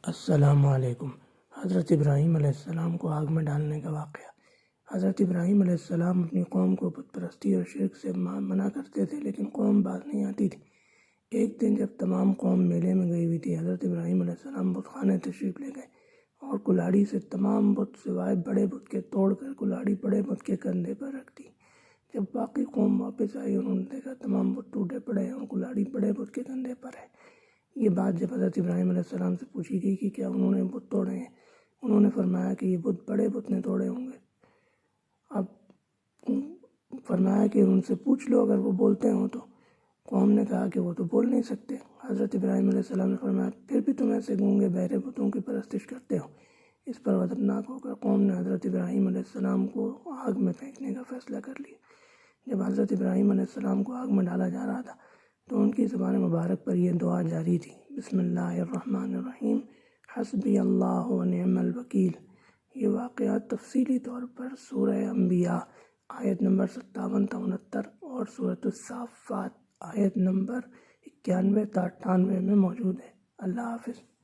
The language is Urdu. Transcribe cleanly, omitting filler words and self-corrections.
السلام علیکم۔ حضرت ابراہیم علیہ السلام کو آگ میں ڈالنے کا واقعہ۔ حضرت ابراہیم علیہ السلام اپنی قوم کو بت پرستی اور شرک سے منع کرتے تھے، لیکن قوم باز نہیں آتی تھی۔ ایک دن جب تمام قوم میلے میں گئی ہوئی تھی، حضرت ابراہیم علیہ السلام بت خانے تشریف لے گئے اور کلاڑی سے تمام بت سوائے بڑے بت کے توڑ کر کلاڑی بڑے بت کے کندھے پر رکھ دی۔ جب باقی قوم واپس آئی، انہوں نے دیکھا تمام بت ٹوٹے پڑے ہیں اور کلاڑی بڑے بت کے کندھے پر ہے۔ یہ بات جب حضرت ابراہیم علیہ السلام سے پوچھی گئی کہ کیا انہوں نے بت توڑے ہیں، انہوں نے فرمایا کہ یہ بت بڑے بت نے توڑے ہوں گے۔ اب فرمایا کہ ان سے پوچھ لو اگر وہ بولتے ہوں تو۔ قوم نے کہا کہ وہ تو بول نہیں سکتے۔ حضرت ابراہیم علیہ السلام نے فرمایا پھر بھی تم ایسے گونگے بہرے بتوں کی پرستش کرتے ہو۔ اس پر غضبناک ہو کر قوم نے حضرت ابراہیم علیہ السلام کو آگ میں پھینکنے کا فیصلہ کر لیا۔ جب حضرت ابراہیم علیہ السلام کو آگ میں ڈالا جا رہا تھا تو ان کی زبان مبارک پر یہ دعا جاری تھی، بسم اللہ الرحمن الرحیم، حسبی اللہ و نعم الوکیل۔ یہ واقعات تفصیلی طور پر سورہ انبیاء آیت نمبر 57 تا 69 اور سورۃ الصافات آیت نمبر 91 تا 98 میں موجود ہے۔ اللہ حافظ۔